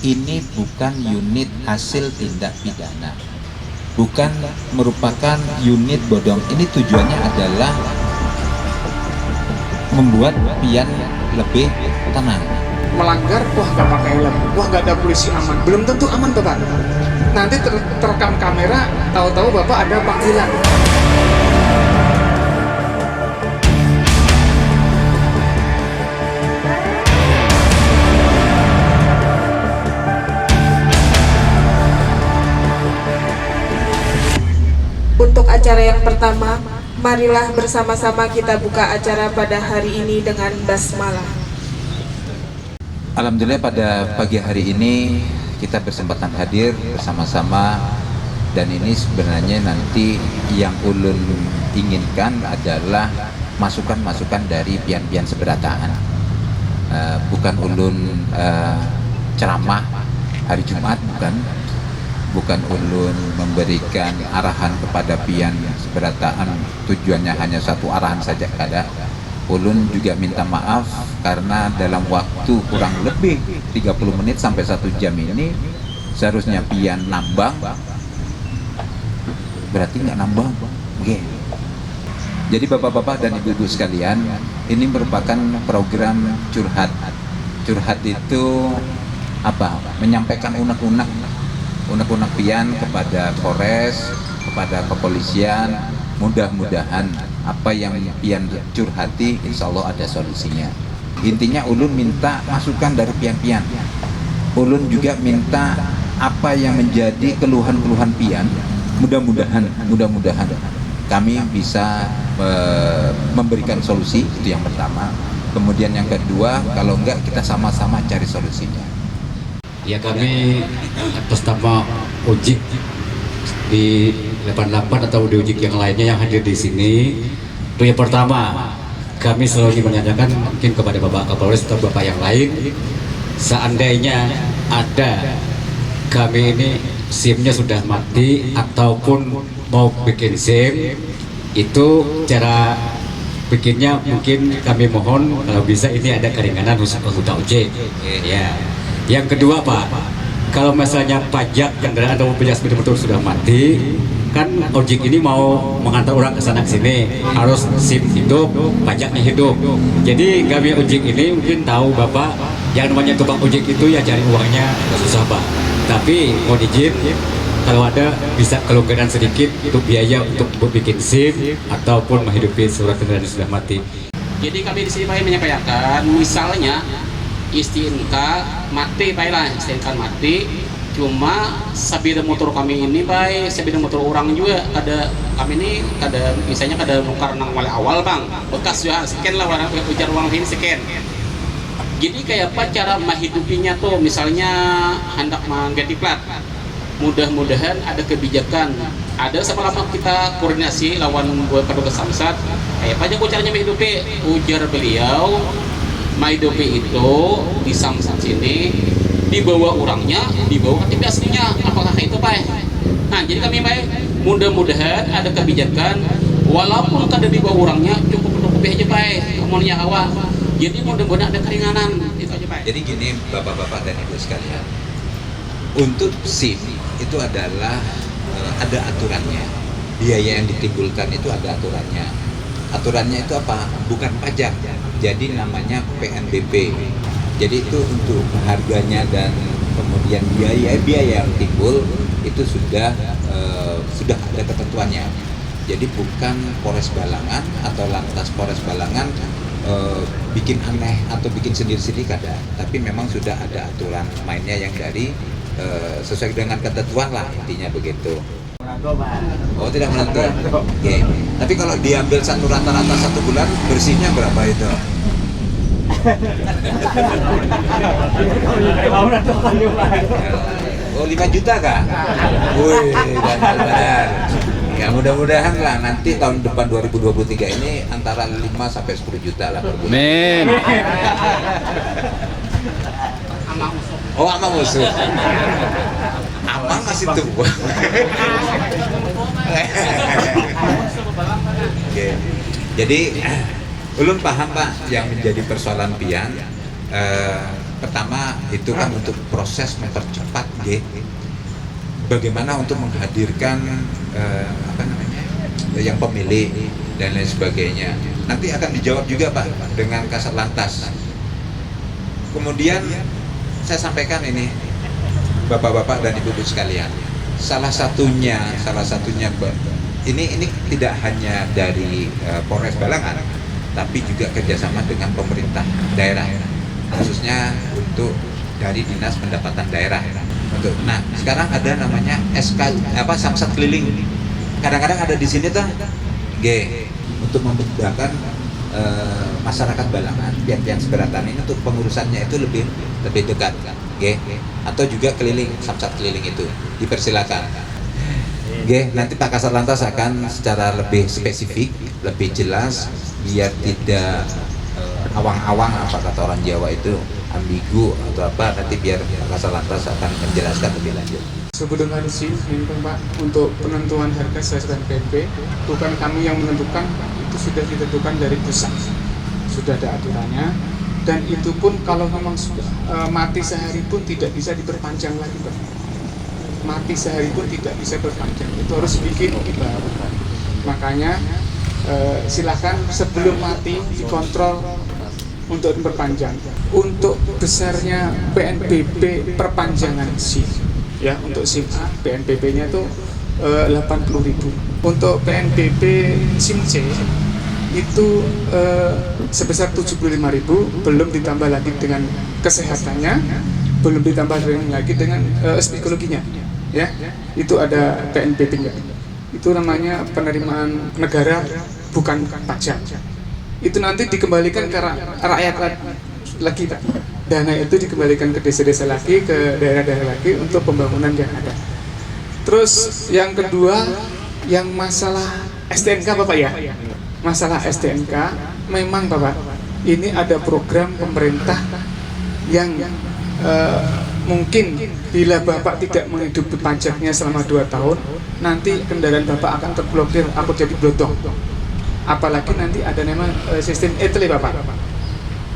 ini bukan unit hasil tindak pidana, bukan merupakan unit bodong. Ini tujuannya adalah membuat pian lebih tenang. Melanggar, wah nggak pakai helm, wah nggak ada polisi aman. Belum tentu aman Bapak. Nanti terekam kamera, tahu-tahu Bapak ada panggilan. Untuk acara yang pertama, marilah bersama-sama kita buka acara pada hari ini dengan basmalah. Alhamdulillah pada pagi hari ini kita berkesempatan hadir bersama-sama, dan ini sebenarnya nanti yang ulun inginkan adalah masukan-masukan dari pian-pian seberataan. Bukan ulun ceramah hari Jumat, bukan ulun memberikan arahan kepada pian seberataan, tujuannya hanya satu arahan saja kada. Ulun juga minta maaf karena dalam waktu kurang lebih 30 menit sampai 1 jam ini seharusnya pian nambang, berarti nggak nambang. Oke. Jadi bapak-bapak dan ibu-ibu sekalian, ini merupakan program curhat. Curhat itu apa? Menyampaikan unek-unek pian kepada Polres, kepada kepolisian. Mudah-mudahan apa yang pian curhati insya Allah ada solusinya. Intinya ulun minta masukan dari pian-pian. Ulun juga minta apa yang menjadi keluhan-keluhan pian. Mudah-mudahan kami bisa memberikan solusi, itu yang pertama. Kemudian yang kedua, kalau enggak kita sama-sama cari solusinya. Ya, kami atas nama Ojik di 88 atau di Ojik yang lainnya yang hadir di sini, itu yang pertama, kami selalu ingin menanyakan mungkin kepada Bapak Kapolres atau Bapak yang lain, seandainya ada kami ini SIM-nya sudah mati ataupun mau bikin SIM, itu cara bikinnya mungkin kami mohon kalau bisa ini ada keringanan khusus anggota ojek. Ya. Yang kedua Pak, kalau misalnya pajak kendaraan atau pajak sepeda motor sudah mati, kan ojek ini mau mengantar orang ke sana ke sini harus SIM hidup, pajaknya hidup. Jadi kami ojek ini mungkin tahu Bapak yang namanya tukang ojek itu ya cari uangnya susah Pak. Tapi mau izin kalau ada bisa kelonggaran sedikit untuk biaya untuk bikin SIM ataupun menghidupi surat kendaraan yang sudah mati. Jadi kami di sini Pak menyampaikan, misalnya STNK mati Pak lah, STNK mati, cuma sepeda motor kami ini Pak, sepeda motor orang juga ada, kami ini kada misalnya kada nukar nang wale awal Bang, bekas juga scan lah orang ujar uang ini scan. Jadi kayak apa cara menghidupinya tuh, misalnya hendak mengganti plat, mudah-mudahan ada kebijakan, ada selama kita koordinasi lawan petugas samsat, kayak apa aja caranya menghidupi, ujar beliau. Maidope itu di samsat sini dibawa orangnya, dibawa KTP aslinya, apakah itu Pak? Nah jadi kami Pak, mudah-mudahan ada kebijakan walaupun kada dibawa orangnya cukup aja Pak, kemudian awal. Jadi mudah-mudahan ada keringanan itu aja Pak. Jadi gini bapak-bapak dan ibu sekalian, untuk SIM itu adalah ada aturannya, biaya yang ditimbulkan itu ada aturannya. Aturannya itu apa? Bukan pajak, jadi namanya PNBP. Jadi itu untuk harganya dan kemudian biaya yang timbul itu sudah ada ketentuannya. Jadi bukan Polres Balangan atau lantas Polres Balangan bikin aneh atau bikin sendiri-sendiri kada, tapi memang sudah ada aturan mainnya yang dari sesuai dengan ketentuan lah, intinya begitu. Oh tidak menentu. Oke. Tapi kalau diambil satu rata-rata 1 bulan bersihnya berapa itu? Oh 5 juta kah? Wih, benar. Ya mudah-mudahan lah nanti tahun depan 2023 ini antara 5 sampai 10 juta lah per bulan. Amin. Oh ama musuh. Ama masih tua. Oke. Jadi ulun paham Pak yang menjadi persoalan pian. pertama itu kan untuk proses mempercepat bagaimana untuk menghadirkan apa namanya yang pemilih dan lain sebagainya. Nanti akan dijawab juga Pak dengan Kasat Lantas. Kemudian saya sampaikan ini Bapak-bapak dan Ibu-ibu sekalian, salah satunya ini tidak hanya dari Polres Balangan, tapi juga kerjasama dengan pemerintah daerah, khususnya untuk dari Dinas Pendapatan Daerah. Nah, sekarang ada namanya SK Samsat keliling. Kadang-kadang ada di sini tuh, untuk memudahkan masyarakat Balangan, pihak-pihak seberatan ini untuk pengurusannya itu lebih dekat, atau juga keliling, Samsat keliling itu dipersilakan. Nanti Pak Kasat Lantas akan secara lebih spesifik, lebih jelas, biar tidak awang-awang apa kata orang Jawa itu, ambigu atau apa, nanti biar Pak Kasat Lantas akan menjelaskan lebih lanjut. Sebelum SIM Pak, untuk penentuan harga sesuai dengan PP, bukan kami yang menentukan, itu sudah ditentukan dari pusat, sudah ada aturannya, dan itu pun kalau memang sudah mati sehari pun tidak bisa diperpanjang lagi Pak. Mati sehari pun tidak bisa berpanjang, itu harus bikin baru. Makanya silakan sebelum mati dikontrol untuk diperpanjang. Untuk besarnya PNBP perpanjangan SIM, ya untuk SIM A PNBP-nya itu 80.000. Untuk PNBP SIM C itu sebesar 75.000, belum ditambah lagi dengan kesehatannya, belum ditambah lagi dengan psikologinya. Ya, itu ada PNBP-nya. Itu namanya penerimaan negara, bukan pajak. Itu nanti dikembalikan ke rakyat lagi Pak. Dana itu dikembalikan ke desa-desa lagi, ke daerah-daerah lagi untuk pembangunan yang ada. Terus yang kedua, yang masalah STNK Bapak ya. Masalah STNK memang Bapak, ini ada program pemerintah yang mungkin bila Bapak tidak menghidupi pajaknya selama 2 tahun, nanti kendaraan Bapak akan terblokir, aku jadi blodong. Apalagi nanti ada nama sistem ETLE Bapak.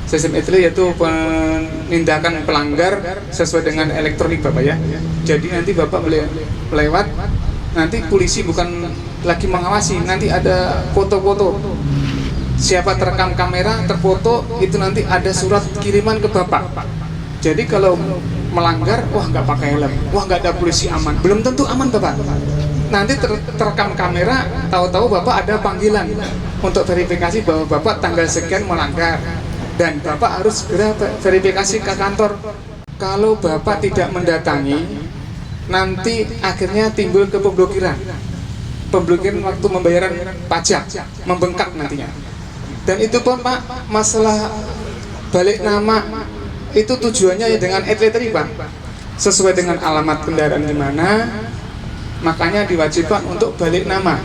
Sistem ETLE yaitu penindakan pelanggar sesuai dengan elektronik Bapak ya. Jadi nanti Bapak melewat, nanti polisi bukan lagi mengawasi, nanti ada foto-foto. Siapa terekam kamera, terfoto, itu nanti ada surat kiriman ke Bapak. Jadi kalau melanggar, wah nggak pakai helm, wah nggak ada polisi aman, belum tentu aman Bapak. Nanti terekam kamera, tahu-tahu Bapak ada panggilan untuk verifikasi bahwa Bapak tanggal sekian melanggar, dan Bapak harus segera verifikasi ke kantor. Kalau Bapak tidak mendatangi, nanti akhirnya timbul ke pemblokiran waktu pembayaran pajak, membengkak nantinya. Dan itu Pak, masalah balik nama itu tujuannya dengan ETLE Pak, sesuai dengan alamat kendaraan di mana, makanya diwajibkan untuk balik nama.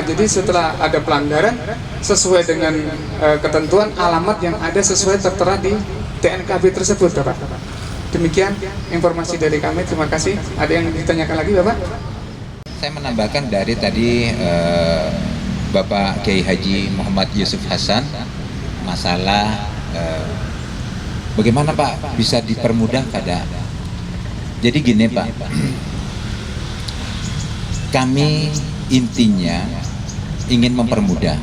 Jadi setelah ada pelanggaran, sesuai dengan ketentuan alamat yang ada sesuai tertera di TNKB tersebut Bapak. Demikian informasi dari kami, terima kasih. Ada yang ditanyakan lagi Bapak? Saya menambahkan dari tadi Bapak Kiai Haji Muhammad Yusuf Hasan, masalah bagaimana Pak bisa dipermudah keadaan. Jadi gini Pak, kami intinya ingin mempermudah,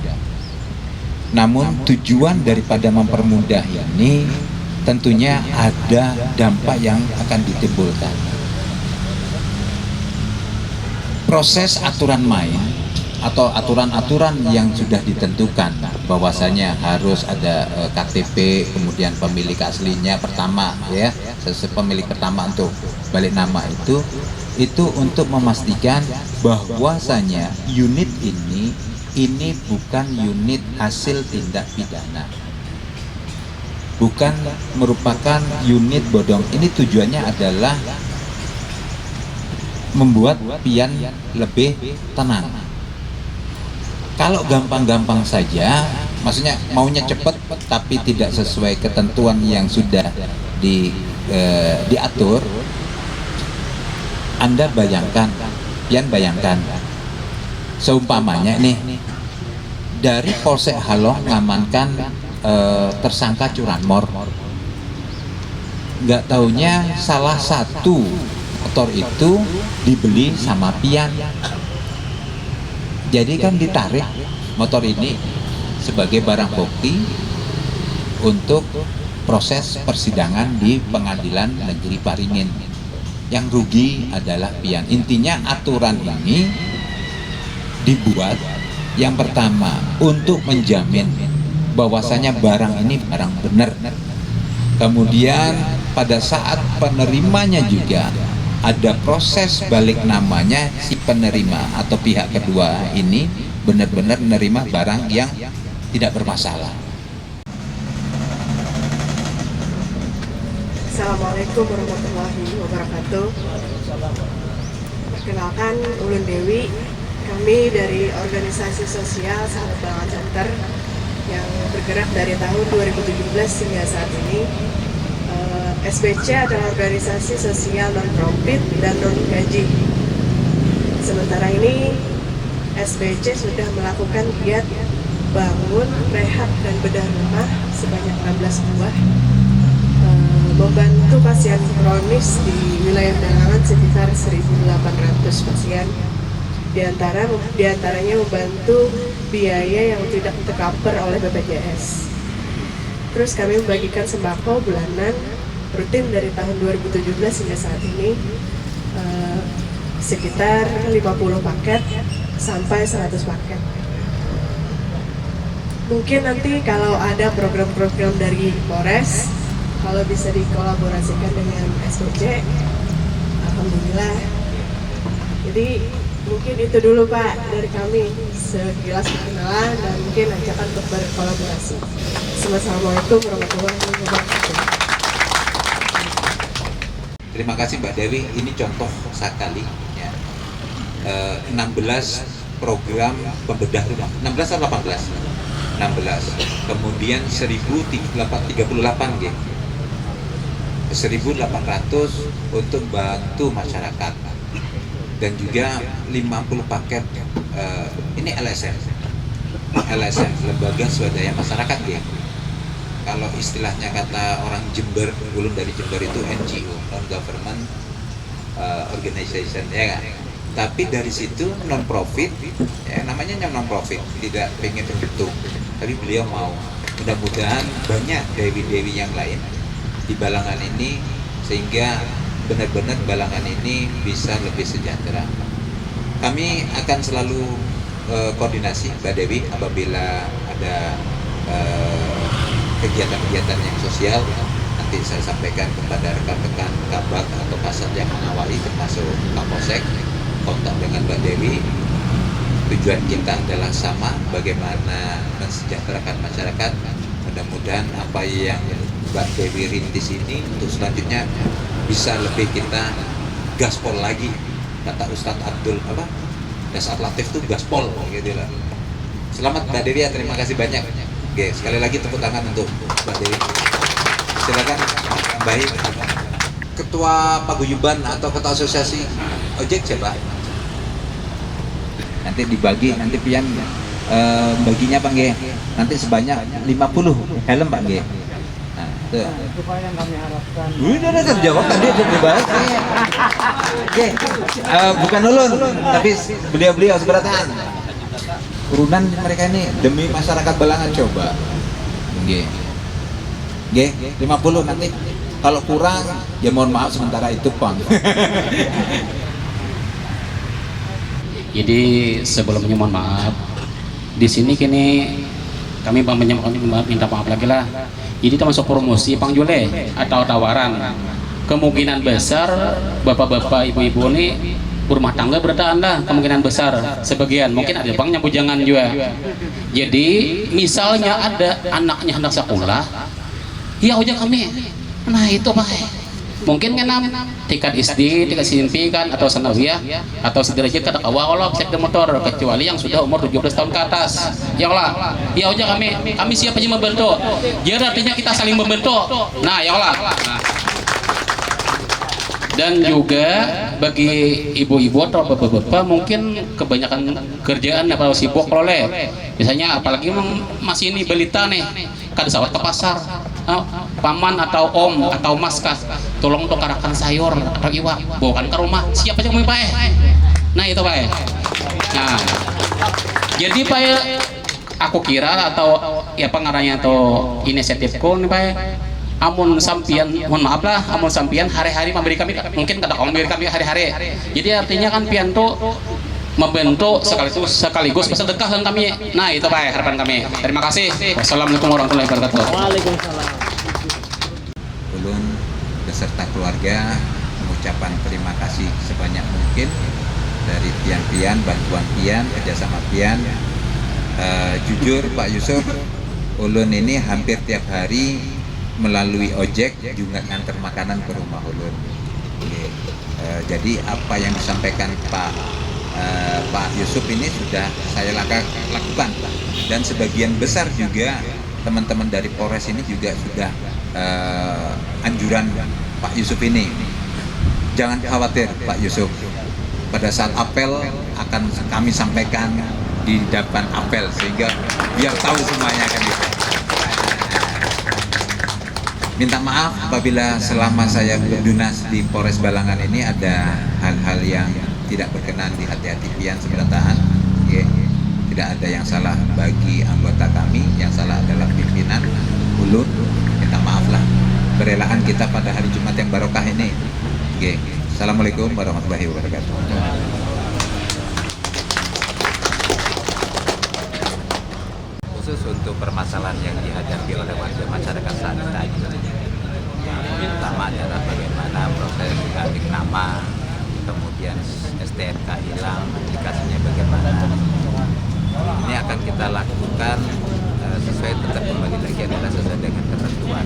namun tujuan daripada mempermudah ini tentunya ada dampak yang akan ditimbulkan. Proses aturan main atau aturan-aturan yang sudah ditentukan bahwasanya harus ada KTP, kemudian pemilik aslinya pertama ya, pemilik pertama untuk balik nama itu untuk memastikan bahwasanya unit ini bukan unit hasil tindak pidana, bukan merupakan unit bodong. Ini tujuannya adalah membuat pian lebih tenang. Kalau gampang-gampang saja, maksudnya maunya cepat tapi tidak sesuai ketentuan yang sudah diatur, Anda bayangkan, pian bayangkan, seumpamanya nih dari Polsek Halong mengamankan tersangka curanmor nggak taunya salah satu motor itu dibeli sama Pian. Jadi kan ditarik motor ini sebagai barang bukti untuk proses persidangan di Pengadilan Negeri Paringin. Yang rugi adalah Pian. Intinya aturan ini dibuat yang pertama untuk menjamin bahwasanya barang ini barang benar. Kemudian pada saat penerimanya juga ada proses balik namanya si penerima atau pihak kedua ini benar-benar menerima barang yang tidak bermasalah. Assalamualaikum warahmatullahi wabarakatuh. Perkenalkan, Ulun Dewi. Kami dari organisasi sosial Sahabat Balangan Center yang bergerak dari tahun 2017 hingga saat ini. SBC adalah organisasi sosial non-profit dan non-gaji. Sementara ini SBC sudah melakukan giat bangun, rehab, dan bedah rumah sebanyak 16 buah, membantu pasien kronis di wilayah Balangan sekitar 1.800 pasien. Di antaranya membantu biaya yang tidak tercover oleh BPJS. Terus kami membagikan sembako bulanan rutin dari tahun 2017 hingga saat ini sekitar 50 paket sampai 100 paket. Mungkin nanti kalau ada program-program dari Polres, kalau bisa dikolaborasikan dengan SBC, alhamdulillah. Jadi mungkin itu dulu Pak dari kami, sekilas perkenalan dan mungkin ajakan untuk berkolaborasi. Assalamualaikum warahmatullahi wabarakatuh. Terima kasih Mbak Dewi, ini contoh sekali ya. 16 program pembedah rumah, 16 atau 18? 16, kemudian 1.038 gitu. 1.800 untuk bantu masyarakat dan juga 50 paket ini LSM, Lembaga Swadaya Masyarakat ya. Kalau istilahnya kata orang Jember, ulun dari Jember itu NGO, non government organization ya kan. Tapi dari situ non profit, ya namanya non profit, tidak pengen bentuk, tapi beliau mau. Mudah-mudahan banyak dewi-dewi yang lain di Balangan ini sehingga benar-benar Balangan ini bisa lebih sejahtera. Kami akan selalu koordinasi Mbak Dewi apabila ada kegiatan-kegiatan yang sosial, nanti saya sampaikan kepada rekan-rekan Kabak atau Kasat yang mengawali termasuk Kapolsek, kontak dengan Mbak Dewi. Tujuan kita adalah sama, bagaimana mensejahterakan masyarakat. Mudah-mudahan apa yang Mbak Dewi rintis ini untuk selanjutnya bisa lebih kita gaspol lagi. Kata Ustadz Abdul Dasar Latif tuh gaspol gitu lah. Selamat Mbak Dewi ya, terima kasih banyak. Oke, sekali lagi tepuk tangan untuk Mbak Dewi. Silakan Baik. Ketua Paguyuban atau Ketua Asosiasi Ojek siapa? Nanti dibagi, nanti Pian baginya Pak Nge. Nanti sebanyak 50 helm Pak Nge. Nah, itu. Supaya yang kami harapkan. Udah terjawab tadi udah dibahas. Oke, bukan ulun, tapi beliau-beliau seberatan. Urunan mereka ini demi masyarakat Balangan coba. Oke. Oke, 50 nanti. Kalau kurang ya mohon maaf sementara itu Pang. Jadi sebelumnya mohon maaf. Di sini kini kami minta maaf lagi lah. Jadi termasuk promosi Pang Jule atau tawaran. Kemungkinan besar bapak-bapak ibu-ibu ini berumah tangga bertahan lah, kemungkinan besar sebagian mungkin ada bang yang bujangan juga. Jadi misalnya ada anaknya hendak sekolah, ya ojek kami, nah itu Pak, mungkin kan tingkat SD, tingkat SMP kan atau sanawiyah atau sederajat kata awal bisa ke motor, kecuali yang sudah umur 17 tahun ke atas. Ya Allah, ya ojek kami siap aja membantu. Jadi artinya kita saling membantu. Nah ya Allah. Dan juga bagi ibu-ibu atau bapak-bapak mungkin kebanyakan kerjaan apa sibuk oleh misalnya apalagi masih ini balita nih kada sawat ke pasar paman atau om atau mas kah, tolong untuk karakan sayur atau iwak, bawakan ke rumah, siapa yang mau Pak? Nah itu Pak. Nah, jadi Pak, aku kira atau ya pengarahnya atau inisiatifku nih Pak, amun sampian, mohon maaf lah, amun sampian hari-hari memberi kami, mungkin kada memberi kami hari-hari, jadi artinya kan pian tuh membentuk sekaligus bersedekah dengan kami. Nah itu Pak harapan kami. Terima kasih. Wassalamualaikum warahmatullahi wabarakatuh. Ulun beserta keluarga mengucapkan terima kasih sebanyak mungkin dari pian-pian, bantuan pian, kerjasama pian. Jujur Pak Yusuf, ulun ini hampir tiap hari melalui ojek juga nganter makanan ke rumah ulun. Jadi apa yang disampaikan Pak Yusuf ini sudah saya lakukan, dan sebagian besar juga teman-teman dari Polres ini juga sudah anjuran Pak Yusuf ini. Jangan khawatir Pak Yusuf, pada saat apel akan kami sampaikan di depan apel sehingga biar tahu semuanya kan gitu. Minta maaf apabila selama saya berdunas di Polres Balangan ini ada hal-hal yang tidak berkenan di hati-hati pian seberataan. Tidak ada yang salah bagi anggota kami, yang salah adalah pimpinan ulun. Minta maaf lah, berelaan kita pada hari Jumat yang barokah ini. Assalamualaikum warahmatullahi wabarakatuh. Khusus untuk permasalahan yang dihadapi oleh warga masyarakat saat ini, yang pertama adalah bagaimana proses ganti nama, kemudian STNK hilang, aplikasinya bagaimana. Ini akan kita lakukan sesuai, tetap kembali lagi adalah sesuai dengan ketentuan.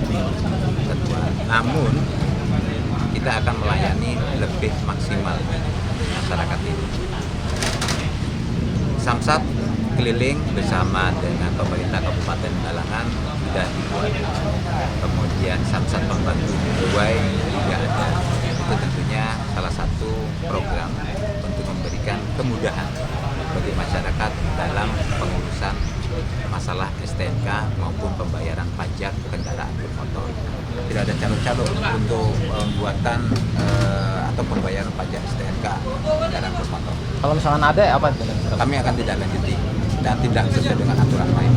Namun kita akan melayani lebih maksimal masyarakat ini. Samsat keliling bersama dengan pemerintah Kabupaten Balangan sudah dibuat. Kemudian Samsat pembantu Buai juga ada. Itu tentunya salah satu program untuk memberikan kemudahan bagi masyarakat dalam pengurusan masalah STNK maupun pembayaran pajak kendaraan bermotor. Tidak ada calon-calon untuk pembuatan atau pembayaran pajak STNK kendaraan bermotor. Kalau misalkan ada apa itu? Kami akan tidak lanjuti dan tidak sesuai dengan aturan main.